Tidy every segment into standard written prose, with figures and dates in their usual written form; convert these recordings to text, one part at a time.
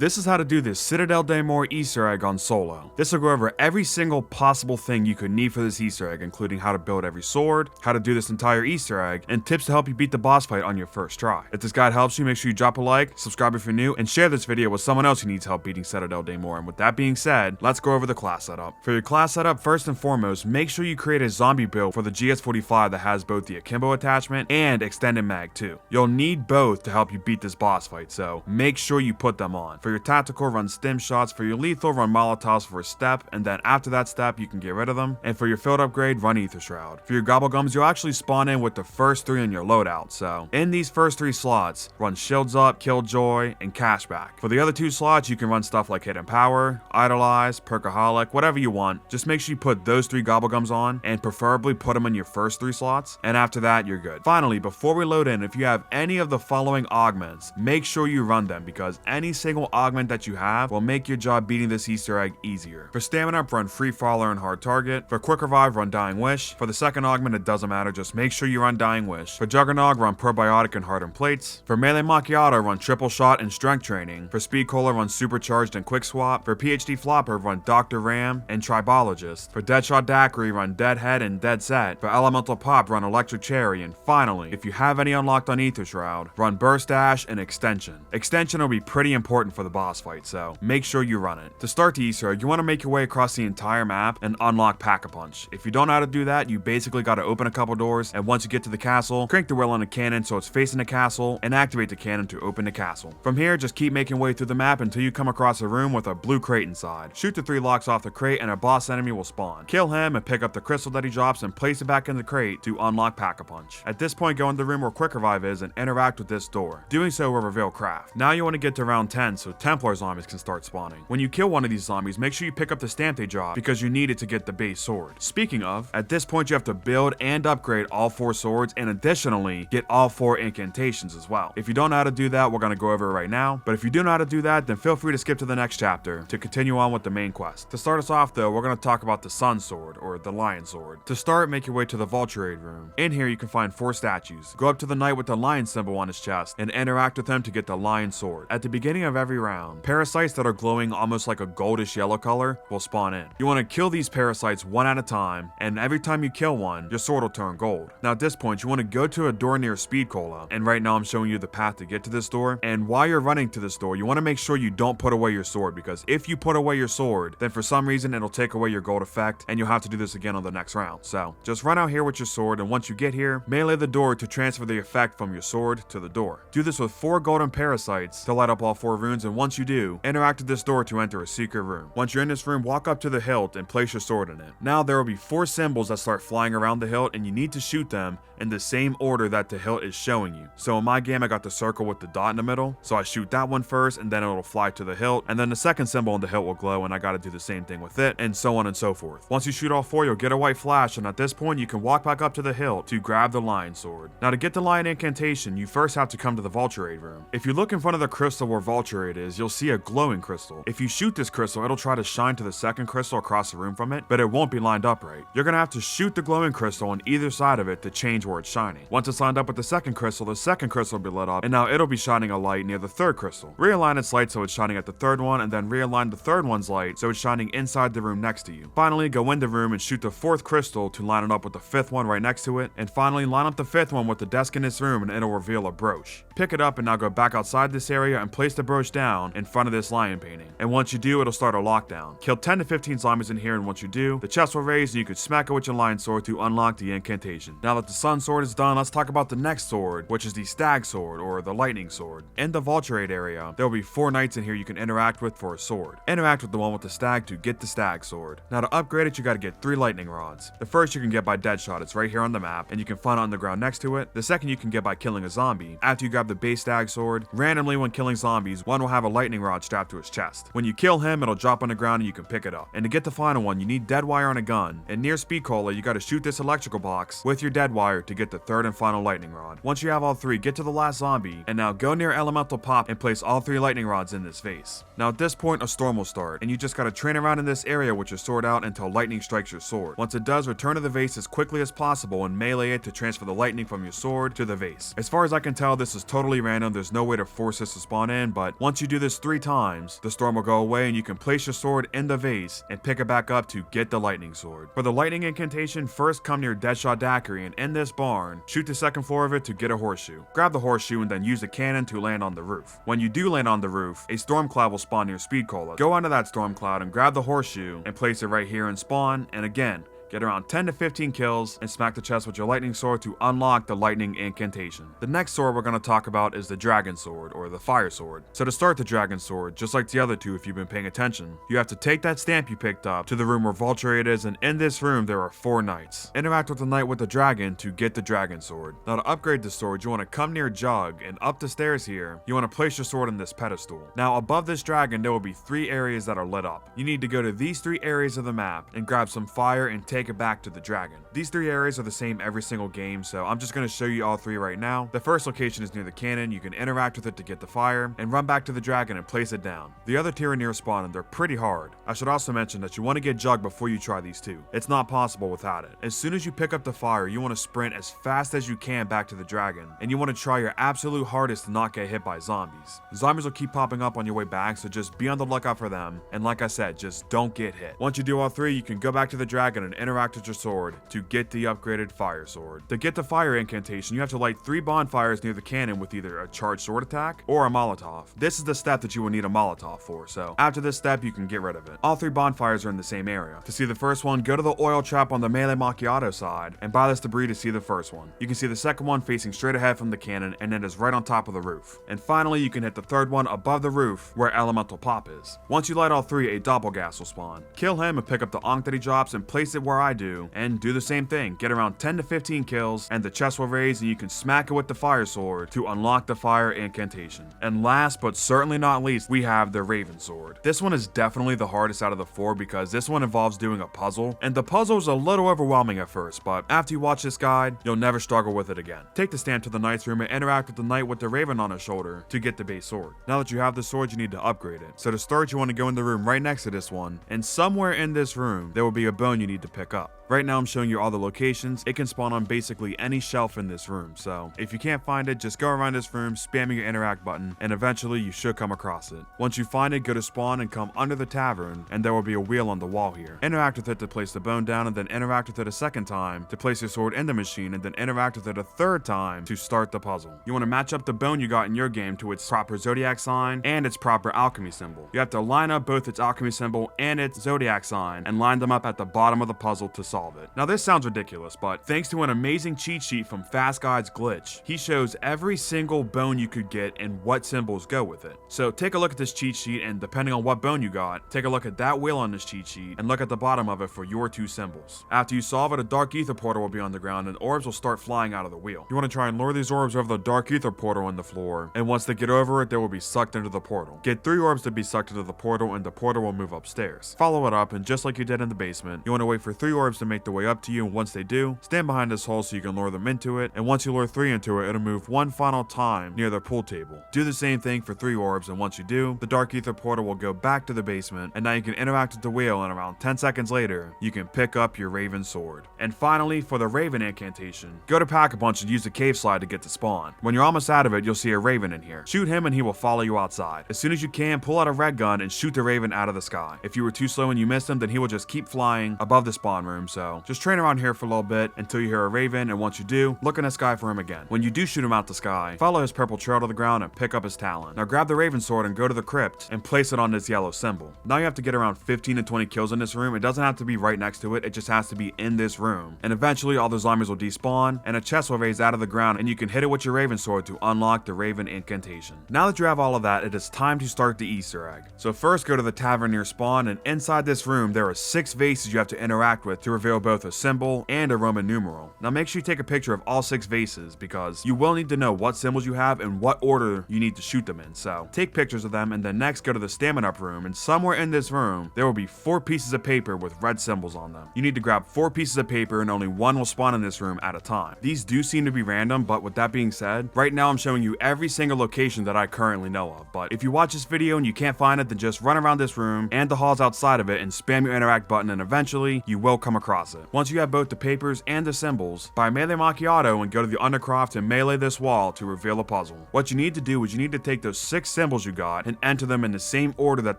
This is how to do this CITADELLE Easter egg on solo. This will go over every single possible thing you could need for this Easter egg, including how to build every sword, how to do this entire Easter egg, and tips to help you beat the boss fight on your first try. If this guide helps you, make sure you drop a like, subscribe if you're new, and share this video with someone else who needs help beating CITADELLE. And with that being said, let's go over the class setup. For your class setup, first and foremost, make sure you create a zombie build for the GS45 that has both the akimbo attachment and extended mag too. You'll need both to help you beat this boss fight, so make sure you put them on. For your tactical, run stim shots. For your lethal, run molotovs for a step, and then after that step, you can get rid of them. And for your field upgrade, run ether shroud. For your gobblegums, you'll actually spawn in with the first 3 on your loadout, so in these first 3 slots, run shields up, killjoy, and cashback. For the other 2 slots, you can run stuff like hidden power, idolize, perkaholic, whatever you want. Just make sure you put those 3 gobblegums on, and preferably put them in your first 3 slots, and after that, you're good. Finally, before we load in, if you have any of the following augments, make sure you run them, because any single augment that you have will make your job beating this Easter egg easier. For stamina up, run free faller and hard target. For quick revive, run dying wish. For the second augment, it doesn't matter, just make sure you run dying wish. For juggernog, run probiotic and hardened plates. For melee macchiato, run triple shot and strength training. For speed cola, run supercharged and quick swap. For PhD flopper, run Dr. Ram and tribologist. For deadshot daiquiri, run deadhead and dead set. For elemental pop, run electric cherry. And finally, if you have any unlocked on ether shroud, run burst dash and extension. Extension will be pretty important for the boss fight, so make sure you run it. To start the Easter egg, you want to make your way across the entire map and unlock Pack-a-Punch. If you don't know how to do that, you basically got to open a couple doors, and once you get to the castle, crank the wheel on the cannon so it's facing the castle, and activate the cannon to open the castle. From here, just keep making way through the map until you come across a room with a blue crate inside. Shoot the 3 locks off the crate and a boss enemy will spawn. Kill him and pick up the crystal that he drops and place it back in the crate to unlock Pack-a-Punch. At this point, go in the room where quick revive is and interact with this door. Doing so will reveal craft. Now you want to get to round 10 so Templar zombies can start spawning. When you kill one of these zombies, make sure you pick up the stamp they drop because you need it to get the base sword. Speaking of, at this point you have to build and upgrade all 4 swords and additionally get all 4 incantations as well. If you don't know how to do that, we're going to go over it right now, but if you do know how to do that, then feel free to skip to the next chapter to continue on with the main quest. To start us off though, we're going to talk about the Sun Sword or the Lion Sword. To start, make your way to the Vulture Aid room. In here you can find 4 statues. Go up to the knight with the lion symbol on his chest and interact with him to get the Lion Sword. At the beginning of every round, parasites that are glowing almost like a goldish yellow color will spawn in. You want to kill these parasites one at a time, and every time you kill one, your sword will turn gold. Now at this point, you want to go to a door near Speed Cola, and right now I'm showing you the path to get to this door, and while you're running to this door, you want to make sure you don't put away your sword, because if you put away your sword, then for some reason it'll take away your gold effect, and you'll have to do this again on the next round. So just run out here with your sword, and once you get here, melee the door to transfer the effect from your sword to the door. Do this with 4 golden parasites to light up all 4 runes, and once you do, interact with this door to enter a secret room. Once you're in this room, walk up to the hilt and place your sword in it. Now there will be 4 symbols that start flying around the hilt, and you need to shoot them in the same order that the hilt is showing you. So in my game, I got the circle with the dot in the middle, so I shoot that one first, and then it'll fly to the hilt, and then the second symbol on the hilt will glow, and I gotta do the same thing with it, and so on and so forth. Once you shoot all 4, you'll get a white flash, and at this point, you can walk back up to the hilt to grab the Lion Sword. Now to get the Lion Incantation, you first have to come to the Vulture Aid room. If you look in front of the crystal where Vulture Aid is, you'll see a glowing crystal. If you shoot this crystal, it'll try to shine to the second crystal across the room from it, but it won't be lined up right. You're gonna have to shoot the glowing crystal on either side of it to change where it's shining. Once it's lined up with the second crystal will be lit up, and now it'll be shining a light near the third crystal. Realign its light so it's shining at the third one, and then realign the third one's light so it's shining inside the room next to you. Finally, go in the room and shoot the 4th crystal to line it up with the 5th one right next to it, and finally line up the 5th one with the desk in this room and it'll reveal a brooch. Pick it up and now go back outside this area and place the brooch down in front of this lion painting. And once you do, it'll start a lockdown. Kill 10 to 15 zombies in here, and once you do, the chest will raise and you can smack it with your Lion Sword to unlock the incantation. Now that the Sun Sword is done, let's talk about the next sword, which is the Stag Sword or the Lightning Sword. In the Vulture Aid area, there will be 4 knights in here you can interact with for a sword. Interact with the one with the stag to get the Stag Sword. Now to upgrade it, you gotta get 3 lightning rods. The first you can get by Deadshot, it's right here on the map, and you can find it on the ground next to it. The second you can get by killing a zombie. After you grab the base Stag Sword, randomly when killing zombies, one will have a lightning rod strapped to his chest. When you kill him, it'll drop on the ground and you can pick it up. And to get the final one, you need dead wire on a gun, and near Speed Cola, you gotta shoot this electrical box with your dead wire to get the 3rd and final lightning rod. Once you have all 3, get to the last zombie, and now go near Elemental Pop and place all 3 lightning rods in this vase. Now at this point, a storm will start, and you just gotta train around in this area with your sword out until lightning strikes your sword. Once it does, return to the vase as quickly as possible and melee it to transfer the lightning from your sword to the vase. As far as I can tell, this is totally random, there's no way to force this to spawn in, but once you do this 3 times, the storm will go away and you can place your sword in the vase and pick it back up to get the lightning sword. For the lightning incantation, first come near Deadshot Daiquiri and in this barn, shoot the second floor of it to get a horseshoe. Grab the horseshoe and then use the cannon to land on the roof. When you do land on the roof, a storm cloud will spawn near Speed Cola. Go onto that storm cloud and grab the horseshoe and place it right here in spawn, and again, get around 10 to 15 kills, and smack the chest with your lightning sword to unlock the lightning incantation. The next sword we're going to talk about is the dragon sword, or the fire sword. So to start the dragon sword, just like the other two if you've been paying attention, you have to take that stamp you picked up to the room where Vulture is, and in this room there are 4 knights. Interact with the knight with the dragon to get the dragon sword. Now to upgrade the sword, you want to come near Jug, and up the stairs here, you want to place your sword on this pedestal. Now above this dragon there will be 3 areas that are lit up. You need to go to these 3 areas of the map and grab some fire and take it back to the dragon. These 3 areas are the same every single game, so I'm just going to show you all 3 right now. The first location is near the cannon. You can interact with it to get the fire and run back to the dragon and place it down. The other 2 are near spawn and they're pretty hard. I should also mention that you want to get Jug before you try these 2. It's not possible without it. As soon as you pick up the fire, you want to sprint as fast as you can back to the dragon, and you want to try your absolute hardest to not get hit by zombies. Zombies will keep popping up on your way back, so just be on the lookout for them, and like I said, just don't get hit. Once you do all 3, you can go back to the dragon and interact with your sword to get the upgraded fire sword. To get the fire incantation, you have to light 3 bonfires near the cannon with either a charged sword attack or a Molotov. This is the step that you will need a Molotov for, so after this step you can get rid of it. All 3 bonfires are in the same area. To see the first one, go to the oil trap on the melee macchiato side and buy this debris to see the first one. You can see the second one facing straight ahead from the cannon, and it is right on top of the roof. And finally you can hit the third one above the roof where Elemental Pop is. Once you light all 3, a Doppelgas will spawn. Kill him and pick up the Ankh that he drops and place it where I do, and do the same thing. Get around 10 to 15 kills and the chest will raise and you can smack it with the fire sword to unlock the fire incantation. And last but certainly not least, we have the Raven sword. This one is definitely the hardest out of the 4 because this one involves doing a puzzle, and the puzzle is a little overwhelming at first, but after you watch this guide, you'll never struggle with it again. Take the stamp to the knight's room and interact with the knight with the raven on his shoulder to get the base sword. Now that you have the sword, you need to upgrade it. So to start, you want to go in the room right next to this one, and somewhere in this room there will be a bone you need to pick up. Right now I'm showing you all the locations. It can spawn on basically any shelf in this room, so if you can't find it, just go around this room spamming your interact button, and eventually you should come across it. Once you find it, go to spawn and come under the tavern, and there will be a wheel on the wall here. Interact with it to place the bone down, and then interact with it a second time to place your sword in the machine, and then interact with it a third time to start the puzzle. You want to match up the bone you got in your game to its proper zodiac sign and its proper alchemy symbol. You have to line up both its alchemy symbol and its zodiac sign and line them up at the bottom of the puzzle to solve it. Now this sounds ridiculous, but thanks to an amazing cheat sheet from Fast Guide's Glitch, he shows every single bone you could get and what symbols go with it. So take a look at this cheat sheet, and depending on what bone you got, take a look at that wheel on this cheat sheet and look at the bottom of it for your 2 symbols. After you solve it, a dark ether portal will be on the ground and orbs will start flying out of the wheel. You want to try and lure these orbs over the dark ether portal on the floor, and once they get over it, they will be sucked into the portal. Get 3 orbs to be sucked into the portal, and the portal will move upstairs. Follow it up, and just like you did in the basement, you want to wait for 3 orbs to make their way up to you, and once they do, stand behind this hole so you can lure them into it, and once you lure 3 into it, it'll move 1 final time near the pool table. Do the same thing for 3 orbs, and once you do, the dark ether portal will go back to the basement, and now you can interact with the wheel, and around 10 seconds later, you can pick up your Raven sword. And finally, for the Raven incantation, go to Pack-a-Punch and use the cave slide to get to spawn. When you're almost out of it, you'll see a Raven in here. Shoot him and he will follow you outside. As soon as you can, pull out a red gun and shoot the Raven out of the sky. If you were too slow and you missed him, then he will just keep flying above the spawn room, so just train around here for a little bit until you hear a Raven, and once you do, look in the sky for him again. When you do shoot him out the sky, follow his purple trail to the ground and pick up his talon. Now grab the Raven sword and go to the crypt and place it on this yellow symbol. Now you have to get around 15 to 20 kills in this room. It doesn't have to be right next to it, it just has to be in this room. And eventually all the zombies will despawn and a chest will raise out of the ground, and you can hit it with your Raven sword to unlock the Raven incantation. Now that you have all of that, it is time to start the Easter egg. So first go to the tavern near spawn, and inside this room there are 6 vases you have to interact with to reveal both a symbol and a Roman numeral. Now make sure you take a picture of all 6 vases because you will need to know what symbols you have and what order you need to shoot them in. So take pictures of them, and then next go to the stamina up room, and somewhere in this room there will be 4 pieces of paper with red symbols on them. You need to grab 4 pieces of paper, and only 1 will spawn in this room at a time. These do seem to be random, but with that being said, right now I'm showing you every single location that I currently know of. But if you watch this video and you can't find it, then just run around this room and the halls outside of it and spam your interact button, and eventually you will come across across it. Once you have both the papers and the symbols, buy melee macchiato and go to the undercroft and melee this wall to reveal a puzzle. What you need to do is you need to take those 6 symbols you got and enter them in the same order that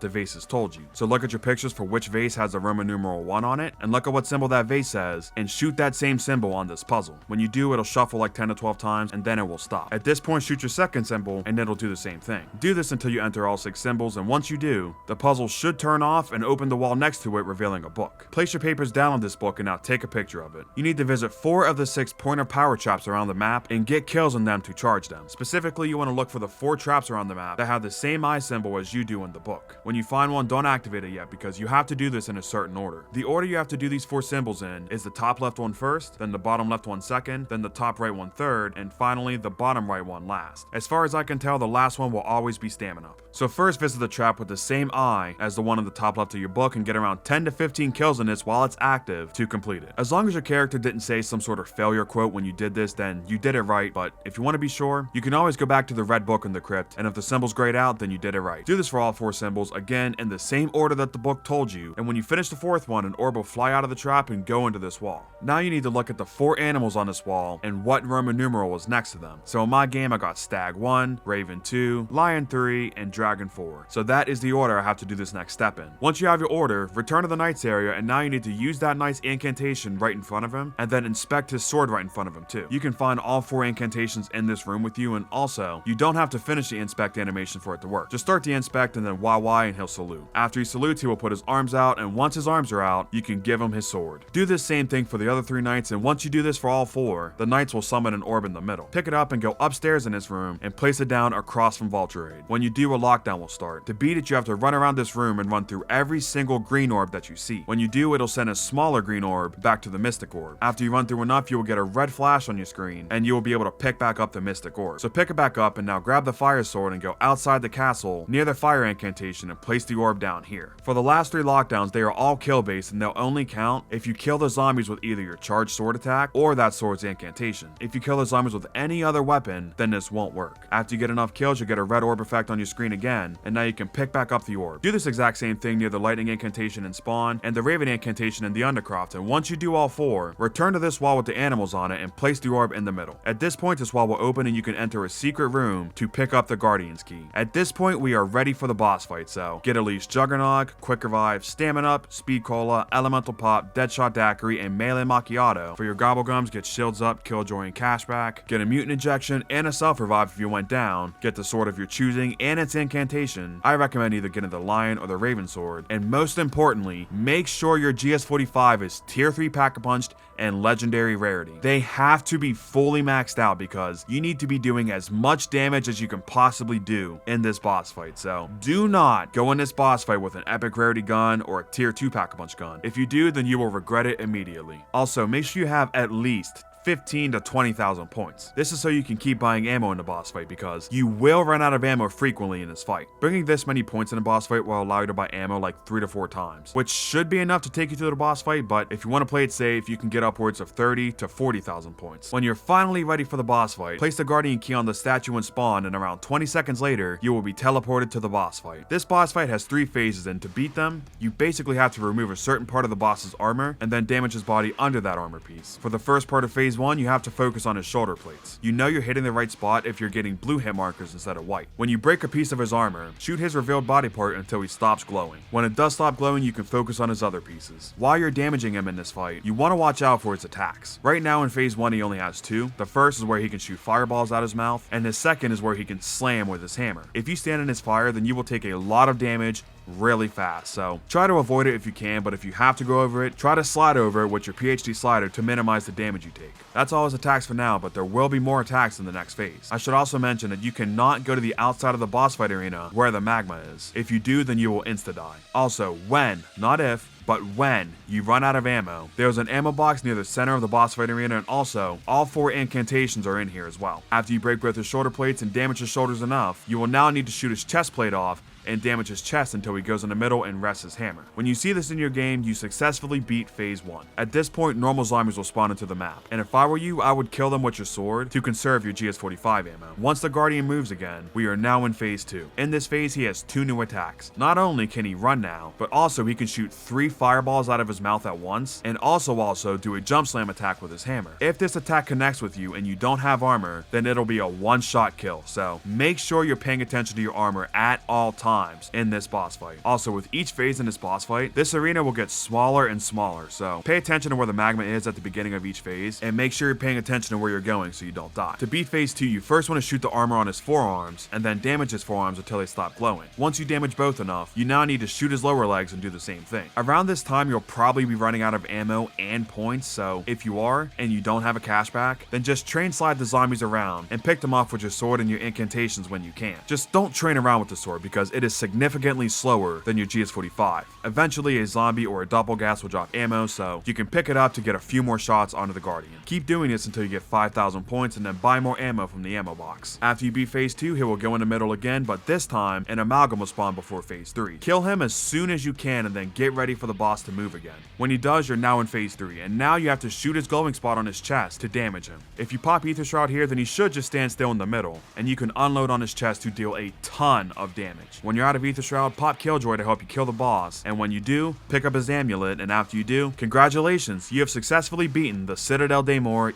the vases told you. So look at your pictures for which vase has the Roman numeral 1 on it, and look at what symbol that vase says, and shoot that same symbol on this puzzle. When you do, it'll shuffle like 10 to 12 times, and then it will stop. At this point, shoot your second symbol, and it'll do the same thing. Do this until you enter all 6 symbols, and once you do, the puzzle should turn off and open the wall next to it, revealing a book. Place your papers down on this book and now take a picture of it. You need to visit 4 of the 6 pointer power traps around the map and get kills on them to charge them. Specifically, you want to look for the 4 traps around the map that have the same eye symbol as you do in the book. When you find one, don't activate it yet because you have to do this in a certain order. The order you have to do these 4 symbols in is the top left one first, then the bottom left one second, then the top right one third, and finally the bottom right one last. As far as I can tell, the last one will always be stamina up. So first visit the trap with the same eye as the one in the top left of your book and get around 10 to 15 kills in this while it's active to complete it. As long as your character didn't say some sort of failure quote when you did this, then you did it right, but if you want to be sure, you can always go back to the red book in the crypt, and if the symbols grayed out, then you did it right. Do this for all 4 symbols, again in the same order that the book told you, and when you finish the 4th one, an orb will fly out of the trap and go into this wall. Now you need to look at the 4 animals on this wall and what Roman numeral was next to them. So in my game, I got Stag 1, Raven 2, Lion 3, and Dragon 4. So that is the order I have to do this next step in. Once you have your order, return to the knight's area, and now you need to use that knight's incantation right in front of him, and then inspect his sword right in front of him too. You can find all 4 incantations in this room with you, and also, you don't have to finish the inspect animation for it to work. Just start the inspect and then YY and he'll salute. After he salutes, he will put his arms out, and once his arms are out, you can give him his sword. Do this same thing for the other 3 knights, and once you do this for all 4, the knights will summon an orb in the middle. Pick it up and go upstairs in this room and place it down across from Vulture. When you do, a lockdown will start. To beat it, you have to run around this room and run through every single green orb that you see. When you do, it'll send a smaller green orb back to the mystic orb. After you run through enough, you will get a red flash on your screen, and you will be able to pick back up the mystic orb. So pick it back up and now grab the fire sword and go outside the castle near the fire incantation and place the orb down here. For the last 3 lockdowns, they are all kill based, and they'll only count if you kill the zombies with either your charged sword attack or that sword's incantation. If you kill the zombies with any other weapon, then this won't work. After you get enough kills, you'll get a red orb effect on your screen again, and now you can pick back up the orb. Do this exact same thing near the lightning incantation and spawn, and the raven incantation in the undercroft, and once you do all 4, return to this wall with the animals on it and place the orb in the middle. At this point, this wall will open and you can enter a secret room to pick up the Guardian's Key. At this point, we are ready for the boss fight, so get at least Juggernog, Quick Revive, Stamina Up, Speed Cola, Elemental Pop, Deadshot Daiquiri, and Melee Macchiato. For your Gobblegums, get Shields Up, Killjoy, and Cashback. Get a Mutant Injection and a Self Revive if you went down. Get the sword of your choosing and its incantation. I recommend either getting the Lion or the Raven sword. And most importantly, make sure your GS45 is Tier 3 Pack-a-Punched and Legendary Rarity. They have to be fully maxed out because you need to be doing as much damage as you can possibly do in this boss fight. So do not go in this boss fight with an epic rarity gun or a Tier 2 Pack-a-Punch gun. If you do, then you will regret it immediately. Also, make sure you have at least 15 to 20,000 points. This is so you can keep buying ammo in the boss fight because you will run out of ammo frequently in this fight. Bringing this many points in a boss fight will allow you to buy ammo like 3 to 4 times, which should be enough to take you through the boss fight, but if you want to play it safe, you can get upwards of 30 to 40,000 points. When you're finally ready for the boss fight, place the Guardian Key on the statue and spawn, and around 20 seconds later, you will be teleported to the boss fight. This boss fight has 3 phases, and to beat them, you basically have to remove a certain part of the boss's armor and then damage his body under that armor piece. For the first part of phase 1, you have to focus on his shoulder plates. You know you're hitting the right spot if you're getting blue hit markers instead of white. When you break a piece of his armor, shoot his revealed body part until he stops glowing. When it does stop glowing, you can focus on his other pieces. While you're damaging him in this fight, you want to watch out for his attacks. Right now in phase 1, he only has 2. The first is where he can shoot fireballs out his mouth, and the second is where he can slam with his hammer. If you stand in his fire, then you will take a lot of damage really fast, so try to avoid it if you can, but if you have to go over it, try to slide over it with your PhD slider to minimize the damage you take. That's all his attacks for now, but there will be more attacks in the next phase. I should also mention that you cannot go to the outside of the boss fight arena where the magma is. If you do, then you will insta-die. Also, when, not if, but when you run out of ammo, there's an ammo box near the center of the boss fight arena, and also, all 4 incantations are in here as well. After you break both his shoulder plates and damage his shoulders enough, you will now need to shoot his chest plate off and damage his chest until he goes in the middle and rests his hammer. When you see this in your game, you successfully beat phase 1. At this point, normal zombies will spawn into the map, and if I were you, I would kill them with your sword to conserve your GS45 ammo. Once the Guardian moves again, we are now in phase 2. In this phase, he has 2 new attacks. Not only can he run now, but also he can shoot 3 fireballs out of his mouth at once, and also do a jump slam attack with his hammer. If this attack connects with you and you don't have armor, then it'll be a one-shot kill, so make sure you're paying attention to your armor at all times in this boss fight. Also, with each phase in this boss fight, this arena will get smaller and smaller, so pay attention to where the magma is at the beginning of each phase, and make sure you're paying attention to where you're going so you don't die. To beat phase 2, you first want to shoot the armor on his forearms, and then damage his forearms until they stop glowing. Once you damage both enough, you now need to shoot his lower legs and do the same thing. Around this time, you'll probably be running out of ammo and points, so if you are, and you don't have a cashback, then just train slide the zombies around and pick them off with your sword and your incantations when you can. Just don't train around with the sword because it is significantly slower than your GS45. Eventually, a zombie or a doppelgas will drop ammo, so you can pick it up to get a few more shots onto the Guardian. Keep doing this until you get 5,000 points and then buy more ammo from the ammo box. After you beat phase 2, he will go in the middle again, but this time, an amalgam will spawn before phase 3. Kill him as soon as you can and then get ready for the boss to move again. When he does, you're now in phase 3, and now you have to shoot his glowing spot on his chest to damage him. If you pop Ether Shroud here, then he should just stand still in the middle, and you can unload on his chest to deal a ton of damage. When you're out of Ether Shroud, pop Killjoy to help you kill the boss, and when you do, pick up his amulet, and after you do, congratulations, you have successfully beaten the CITADELLE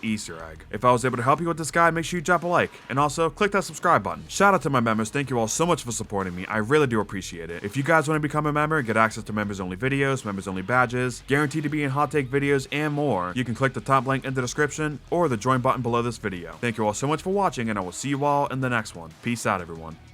Easter egg. If I was able to help you with this guide, make sure you drop a like, and also click that subscribe button. Shout out to my members, thank you all so much for supporting me, I really do appreciate it. If you guys want to become a member and get access to members only videos, members only badges, guaranteed to be in hot take videos, and more, you can click the top link in the description or the join button below this video. Thank you all so much for watching, and I will see you all in the next one. Peace out, everyone.